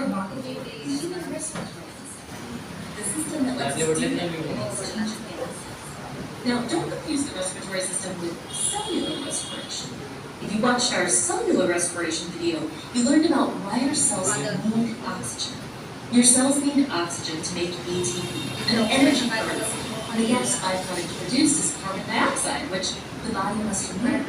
remarkable, the human respiratory system, the system that lets us do exchange of gases. Now, don't confuse the respiratory system with cellular respiration. If you watched our cellular respiration video, you learned about why our cells need oxygen. Your cells need oxygen to make ATP, an energy currency. And the gas byproduct produced is carbon dioxide, which the body must remove.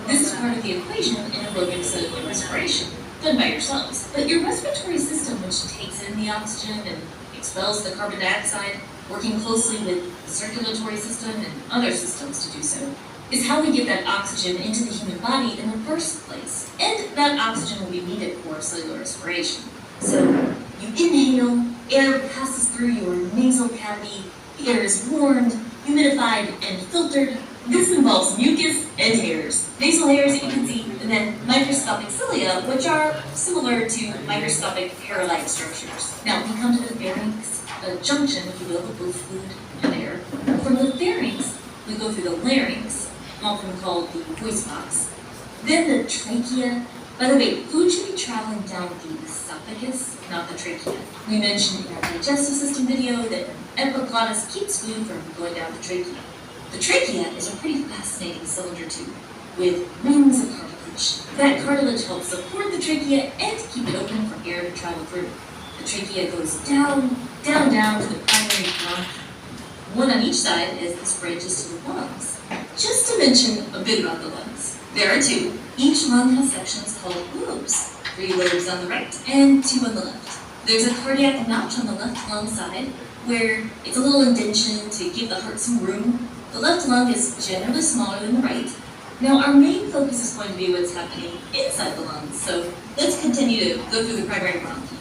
This is part of the equation in aerobic cellular respiration, done by your cells. But your respiratory system, which takes in the oxygen and expels the carbon dioxide, working closely with the circulatory system and other systems to do so, is how we get that oxygen into the human body in the first place. And that oxygen will be needed for cellular respiration. So you inhale, air passes through your nasal cavity, the air is warmed, humidified, and filtered. This involves mucus and hairs. Nasal hairs that you can see, and then microscopic cilia, which are similar to microscopic hair-like structures. Now we come to the pharynx, a junction, if you will, of both food and air. From the pharynx, we go through the larynx, often called the voice box. Then the trachea. By the way, food should be traveling down the esophagus, not the trachea. We mentioned in our digestive system video that an epiglottis keeps food from going down the trachea. The trachea is a pretty fascinating cylinder tube with rings of cartilage. That cartilage helps support the trachea and keep it open for air to travel through. The trachea goes down, down, down to the primary bronchi. One on each side as this branches to the lungs. Just to mention a bit about the lungs. There are two. Each lung has sections called lobes. 3 lobes on the right and 2 on the left. There's a cardiac notch on the left lung side where it's a little indentation to give the heart some room. The left lung is generally smaller than the right. Now our main focus is going to be what's happening inside the lungs, so let's continue to go through the primary bronchi.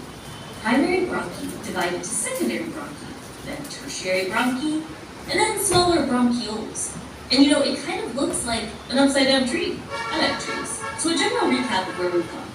Primary bronchi divide into secondary bronchi, then tertiary bronchi, and then smaller bronchioles. And you know, it kind of looks like an upside down tree. I like trees. So a general recap of where we've gone.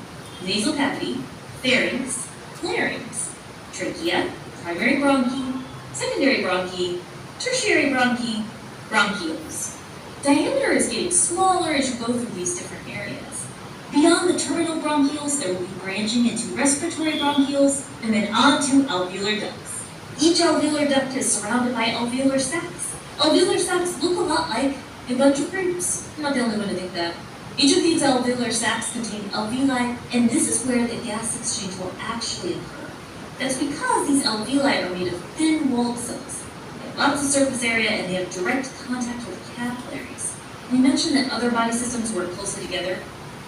Nasal cavity, pharynx, larynx, trachea, primary bronchi, secondary bronchi, tertiary bronchi, bronchioles. Diameter is getting smaller as you go through these different areas. Beyond the terminal bronchioles, there will be branching into respiratory bronchioles and then onto alveolar ducts. Each alveolar duct is surrounded by alveolar sacs. Alveolar sacs look a lot like a bunch of grapes. I'm not the only one to think that. Each of these alveolar sacs contain alveoli, and this is where the gas exchange will actually occur. That's because these alveoli are made of thin-walled cells. They have lots of surface area, and they have direct contact with capillaries. We mentioned that other body systems work closely together.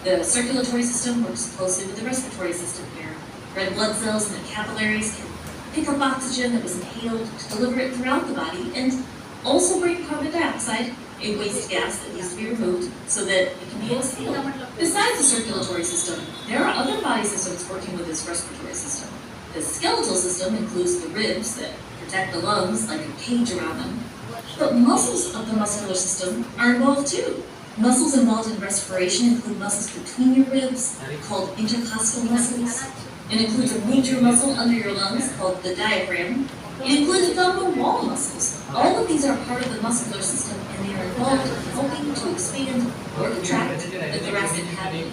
The circulatory system works closely with the respiratory system here. Red blood cells in the capillaries can pick up oxygen that was inhaled to deliver it throughout the body, and also bring carbon dioxide, a waste gas that needs to be removed so that it can be exhaled. Besides the circulatory system, there are other body systems working with this respiratory system. The skeletal system includes the ribs that protect the lungs like a cage around them. But muscles of the muscular system are involved too. Muscles involved in respiration include muscles between your ribs, called intercostal muscles. It includes a major muscle under your lungs called the diaphragm. It includes abdominal wall muscles. All of these are part of the muscular system, and they are involved in helping to expand or contract the thoracic cavity.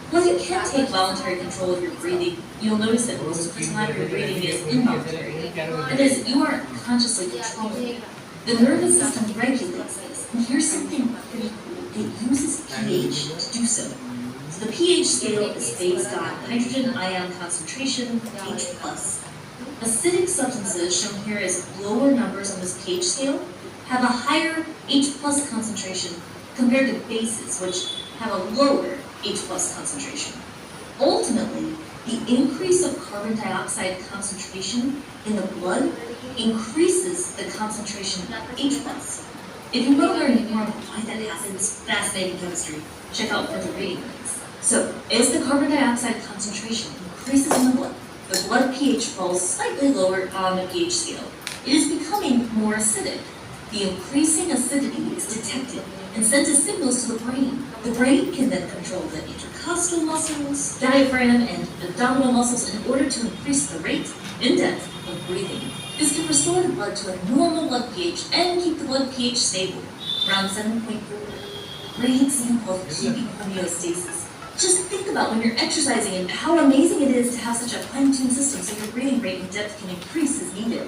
While you can take voluntary control of your breathing, you'll notice that most of the time your breathing is involuntary. That is, you aren't consciously controlling it. The nervous system regulates this, and here's something pretty cool. It uses pH to do so. So the pH scale is based on hydrogen ion concentration, H+. Acidic substances, shown here as lower numbers on this pH scale, have a higher H+ concentration compared to bases, which have a lower H+ concentration. Ultimately, the increase of carbon dioxide concentration in the blood increases the concentration of H+. If you want to learn more about why that happens, fascinating chemistry, check out further reading links. So, as the carbon dioxide concentration increases in the blood pH falls slightly lower on the pH scale. It is becoming more acidic. The increasing acidity is detected and sent as signals to the brain. The brain can then control the intercostal muscles, diaphragm, and abdominal muscles in order to increase the rate and depth of breathing. This can restore the blood to a normal blood pH and keep the blood pH stable, around 7.4. Great example of keeping homeostasis. Just think about when you're exercising and how amazing it is to have such a fine-tuned system in depth can increase as needed.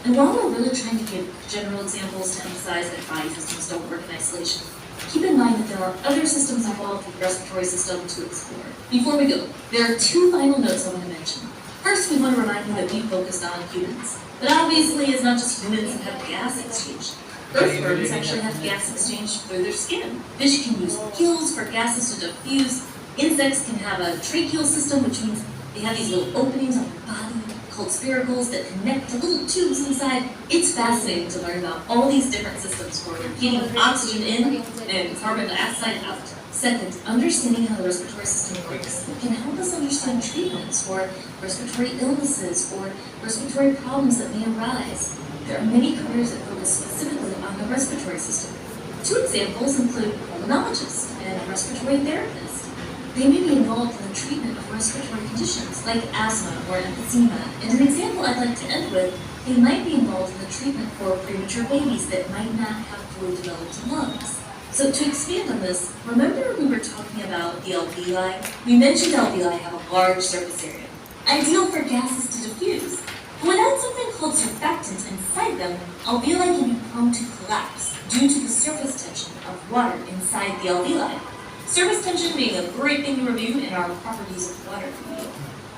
And while we're really trying to give general examples to emphasize that body systems don't work in isolation, keep in mind that there are other systems involved with the respiratory system to explore. Before we go, there are two final notes I want to mention. First, we want to remind you that we focused on humans. But obviously, it's not just humans that have gas exchange. Earthworms actually have gas exchange through their skin. Fish can use gills for gases to diffuse. Insects can have a tracheal system, which means they have these little openings on their body called spiracles that connect to little tubes inside. It's fascinating to learn about all these different systems for getting oxygen in and carbon dioxide out. Second, understanding how the respiratory system works can help us understand treatments for respiratory illnesses or respiratory problems that may arise. There are many careers that focus specifically on the respiratory system. Two examples include pulmonologists and respiratory therapists. They may be involved in the treatment of respiratory conditions like asthma or emphysema. And an example I'd like to end with, they might be involved in the treatment for premature babies that might not have fully developed lungs. So to expand on this, remember we were talking about the alveoli? We mentioned alveoli have a large surface area, ideal for gases to diffuse. But without something called surfactant inside them, alveoli can be prone to collapse due to the surface tension of water inside the alveoli. Surface tension being a great thing to review in our properties of water review.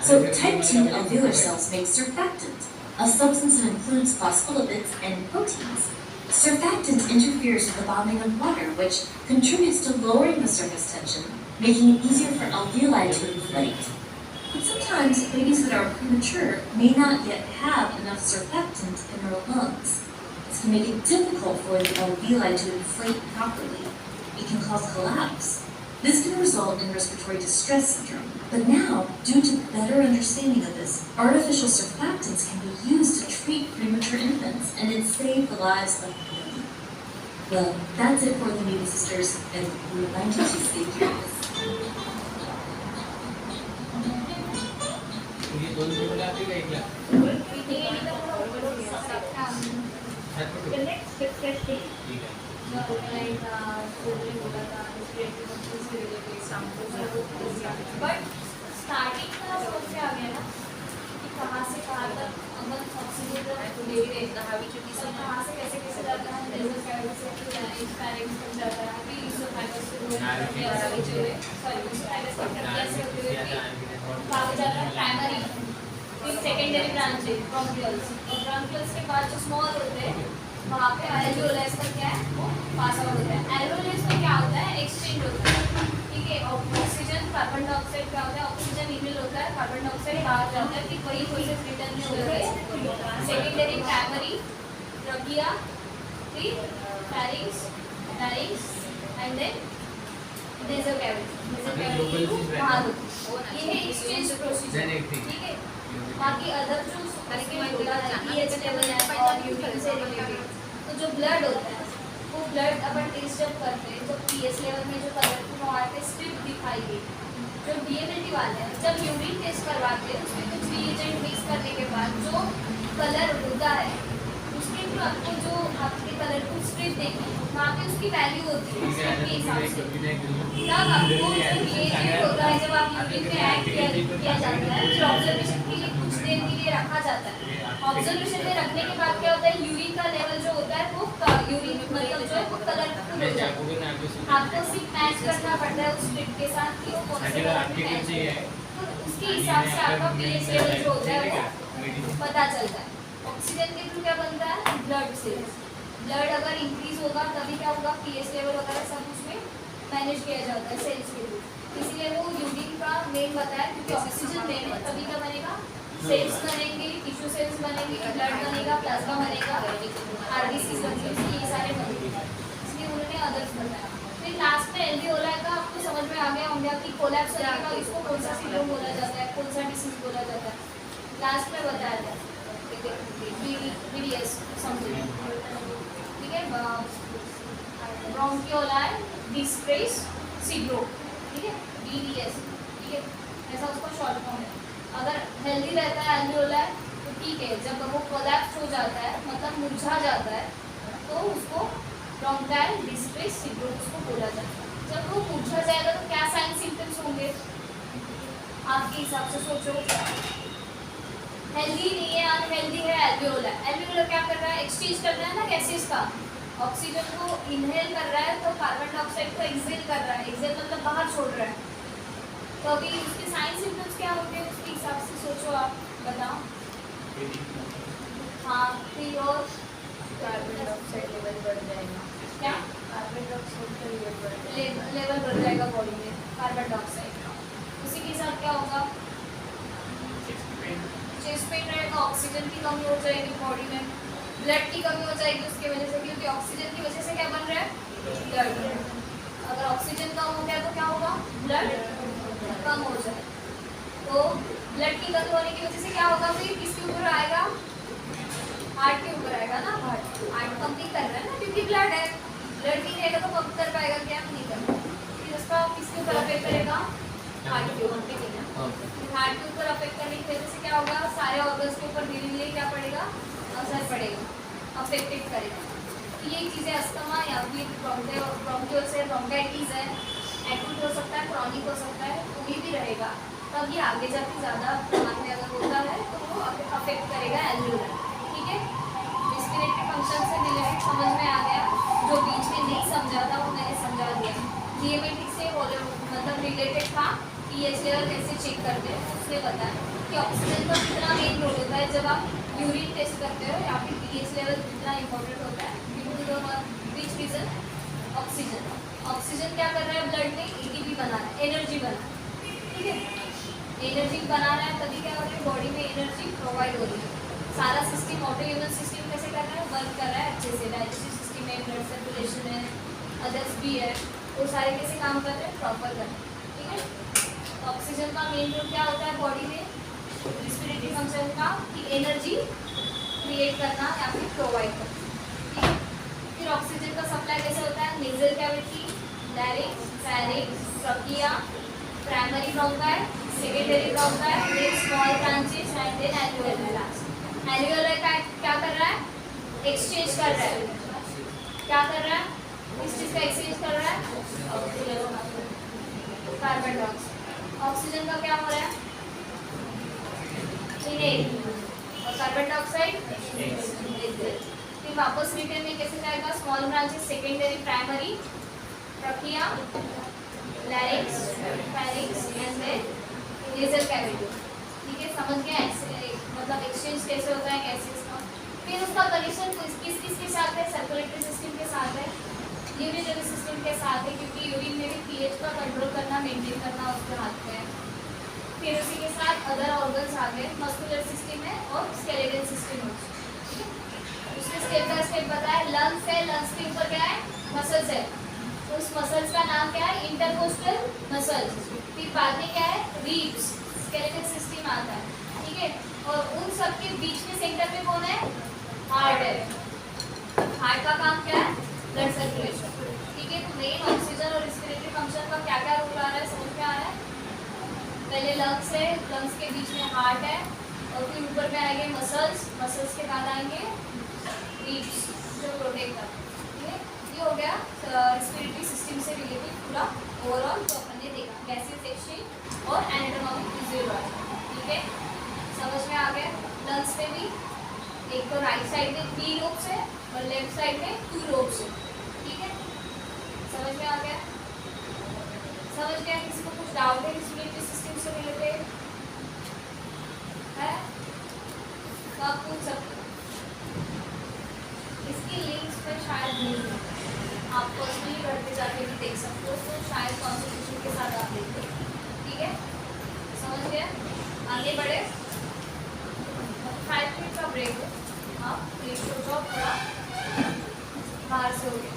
So type 2 alveolar cells make surfactant, a substance that includes phospholipids and proteins. Surfactant interferes with the bonding of water, which contributes to lowering the surface tension, making it easier for alveoli to inflate. But sometimes babies that are premature may not yet have enough surfactant in their lungs. This can make it difficult for the alveoli to inflate properly. It can cause collapse. This can result in respiratory distress syndrome. But now, due to better understanding of this, artificial surfactants can be used to treat premature infants, and it saved the lives of them. Well, that's it for the Navy Sisters, and we remind you to stay curious. But starting का सोच से आ गया ना कि कहाँ से कहाँ तक अमल ऑक्सीजन ले रहा है कहाँ से कैसे कैसे जाता है नेजल कैविटी से फारिंक्स तक जाता है फिर इसोफेगस से सॉरी इसोफेगस के ट्रैकिया से होते हुए कहाँ जाता है प्राइमरी फिर सेकेंडरी ब्रांच है ब्रोंकियल्स और ब्रोंकियल्स के बाद जो स्मॉल होते हैं वहाँ पे एल्वियोलाइज का क्या है वो पास आउट होता है एल्वियोलाइज में क्या होता है एक्सचेंज होता है ठीक है ऑक्सीजन कार्बन डाइऑक्साइड क्या होता है ऑक्सीजन इनहेल होता है कार्बन डाइऑक्साइड बाहर जाता है फिर वही प्रोसेस रिटर्न में होता है सेकेंडरी प्राइमरी ट्रकिया फिर फारिंक्स एंड देन नेजल कैविटी बाहर होती है ये एक्सचेंज प्रोसीजर ठीक है बाकी अदर जो पीएच लेवल है और यूरिन से रिलेटेड तो जो ब्लड होता है वो ब्लड अपन टेस्ट जब करते हैं तो पीएच लेवल में जो कलरफुल वहाँ पे स्ट्रिप दिखाई गई जो डीएमएलटी वाले हैं जब यूरिन टेस्ट करवाते हैं उसमें कुछ रिएजेंट मिक्स करने के बाद जो कलर होता है उसके थ्रू आपको जो आपके कलरफुल स्ट्रिप देखी वहाँ पे उसकी वैल्यू होती है स्ट्रिप के हिसाब से तब आपको जो रिएजेंट होता है जब आप यूरिन में ऐड किया जाता है फिर ऑब्जर्वेशन के लिए कुछ देर के लिए रखा जाता है ऑब्जर्वेशन में रखने के बाद क्या होता है यूरिन का लेवल जो होता है वो यूरिन मतलब जो है वो कलरफुल हो जाता है आपको सिर्फ मैच करना पड़ता है उस स्ट्रिप के साथ कि वो कौन से कलर में मैच है तो उसके हिसाब से आपका पीएच लेवल जो होता है वो पता चलता है ऑक्सीजन के थ्रू क्या बनता है ब्लड सेल्स ब्लड अगर इंक्रीज होगा तभी क्या होगा पीएच लेवल वगैरह सब उसमें मैनेज किया जाता है सेल्स के थ्रू इसलिए वो यूरिन का मेन बताया क्योंकि ऑक्सीजन मेन है तभी क्या बनेगा सेल्स बनेंगे टिश्यू सेल्स बनेंगे ब्लड बनेगा प्लाज्मा बनेगा आरबीसी बनेंगे ये सारे बनेंगे इसलिए उन्होंने अदर्स बताया फिर लास्ट में एल्वियोलाई का आपको समझ में आ गया होंगे कि कोलैप्स हो जाएगा इसको कौन सा सिंड्रोम बोला जाता है कौन सा डिसीज बोला जाता है लास्ट में बताया था बीडीएस समथिंग ठीक है ब्रोंकियोलाई डिस्ट्रेस सिंड्रोम ठीक है बीडीएस ठीक है ऐसा उसका शॉर्ट फॉर्म है अगर हेल्दी रहता है एल्वियोलाई तो ठीक है जब वो कोलैप्स हो जाता है मतलब मुरझा जाता है तो उसको ब्रोंकाइल डिस्ट्रेस सिंड्रोम उसको बोला जाता है जब वो मुरझा जाएगा तो क्या साइन सिम्टम्स होंगे आपके हिसाब से सोचो हेल्दी नहीं है अनहेल्दी है एल्वियोलर। एल्वियोलर क्या कर रहा है, एक्सचेंज कर रहा है ना गैसेस का, ऑक्सीजन को इनहेल कर रहा है तो कार्बन डाइऑक्साइड को एक्सेल कर रहा है, एक्सेल मतलब बाहर छोड़ रहा है। तो अभी उसके साइन सिम्टम्स क्या होंगे उसके हिसाब से सोचो, आप बताओ। हाँ फिर और कार्बन डाइऑक्साइड लेवल बढ़ जाएगा। क्या कार्बन डाइऑक्साइड का लेवल बढ़ जाएगा। लेवल बढ़ जाएगा बॉडी में कार्बन डाइऑक्साइड का। उसी के साथ क्या होगा, चेस्ट पेन रहेगा, ऑक्सीजन की कमी हो जाएगी बॉडी में, ब्लड की कमी हो जाएगी उसकी वजह से, क्योंकि ऑक्सीजन की वजह से क्या बन रहा है, ब्लड। अगर ऑक्सीजन कम हो गया तो क्या होगा, ब्लड कम हो जाए। तो ब्लड की कमी होने की वजह से क्या होगा, फिर किसके ऊपर आएगा, हार्ट के ऊपर आएगा ना। हार्ट पंपिंग कर रहा है ना, क्योंकि ब्लड है, ब्लड नहीं रहेगा तो पंप कर पाएगा क्या, नहीं कर पाएगा। फिर उसका किसके ऊपर अफेक्ट करेगा, हार्ट के ऊपर। हार्ट के ऊपर अफेक्ट करने की वजह से क्या होगा, सारे ऑर्गन्स के ऊपर धीरे धीरे क्या पड़ेगा, असर पड़ेगा, अफेक्टेड करेगा। तो ये चीज़ें अस्थमा या फिर ब्रोंकियोल्स है, ब्रोंकाइटिस है, एक्यूट हो सकता है, क्रॉनिक हो सकता है, कोई भी रहेगा। तब ये आगे जाके ज़्यादा प्रमाण में अगर होता है तो वो अफेक्ट करेगा एल्वियोलर। ठीक है, रेस्पिरेटरी फंक्शन से रिलेटेड समझ में आ गया, जो बीच में नहीं समझा था वो मैंने समझा दिया। जीएमएटिक से मतलब रिलेटेड था, पीएच लेवल कैसे चेक करते हैं उसने बताया कि ऑक्सीजन का कितना मेन रोल होता है जब आप यूरिन टेस्ट करते हो, या फिर पीएच लेवल कितना इंपॉर्टेंट होता है, विच रीजन, ऑक्सीजन क्या कर रहा है ब्लड में, एटीपी बना रहा है, एनर्जी बना रहा है। ठीक है, एनर्जी बना रहा है तभी क्या हो रहा है, बॉडी में एनर्जी प्रोवाइड हो रही है। सारा सिस्टम, ऑटो इम्यून सिस्टम कैसे कर रहा है, वर्क कर रहा है अच्छे से, डाइजेस्टिव सिस्टम है, ब्लड सर्कुलेशन है, अदर्स भी है, वो सारे कैसे काम कर रहे हैं, प्रॉपर कर रहे हैं। ठीक है, ऑक्सीजन का मेन रोल क्या होता है बॉडी में, रेस्पिरेटरी फंक्शन का, कि एनर्जी क्रिएट करना या फिर प्रोवाइड करना। ठीक है, फिर ऑक्सीजन का सप्लाई कैसे होता है, nasal cavity, larynx, pharynx, trachea, primary bronchi, secondary bronchi, फिर small branches and then alveolar. Alveolar का क्या कर रहा है, एक्सचेंज कर रहा है, क्या कर रहा है, किस चीज़ का एक्सचेंज कर रहा है, कार्बन डाइऑक्साइड। ऑक्सीजन का क्या हो रहा है, इनहेल, और कार्बन डाइऑक्साइड फिर वापस रिटर्न में कैसे जाएगा, small branches, secondary, primary, trachea, larynx, pharynx and then nasal cavity. ठीक है, समझ गया मतलब एक्सचेंज कैसे होता है गैसेस का। फिर उसका कनेक्शन किस किस के साथ है, सर्कुलेटरी सिस्टम के साथ है, यूरिनरी सिस्टम के साथ है, क्योंकि यूरिन में भी पीएच का कंट्रोल करना, मेंटेन करना उसके हाथ में है। फिर उसी के साथ अदर ऑर्गन्स आ गए, मस्कुलर सिस्टम है और स्केलेटल सिस्टम है। उसमें स्टेप बाय स्टेप बताया, लंग्स है, लंग्स के ऊपर क्या है, मसल्स है, तो उस मसल्स का नाम क्या है, इंटरकोस्टल मसल्स। फिर बाद में क्या है, रिब्स, स्केलेटल सिस्टम आता है। ठीक है, और उन सब के बीच में सेंटर में कौन है, हार्ट है। हार्ट का काम क्या है, ब्लड सर्कुलेशन। ठीक है, तो मेन ऑक्सीजन और रेस्पिरेटरी फंक्शन का क्या क्या रोल आ रहा है, समझ में आ रहा है। पहले लंग्स है, लंग्स के बीच में हार्ट है, और फिर ऊपर में आएंगे मसल्स, मसल्स के बाद आएंगे रिब्स जो प्रोटेक्ट करते हैं। ठीक है, ये हो गया रेस्पिरेटरी सिस्टम से रिलेटेड पूरा ओवरऑल जो अपन ने देखा, गैसेस एक्सचेंज और एनाटॉमिक फिजियोलॉजी। ठीक है, समझ में आ गया। लंग्स में भी एक तो राइट साइड में 3 लोब्स है और लेफ्ट साइड में 2 लोब्स है। ठीक है, समझ में आ गया, समझ गया। किसी को कुछ डाउट है रेस्पिरेटरी सिस्टम से रिलेटेड है तो आप पूछ सकते हो। इसकी लिंक्स पर शायद नहीं है, आप पर्सनली घर पे जाके भी देख सकते हो, तो शायद कॉन्स्टिट्यूशन के साथ आप देखते हो। ठीक है, समझ गए, आगे बढ़े। 5 मिनट का ब्रेक हो, आप प्लीज सोचो थोड़ा बाहर से हो गया।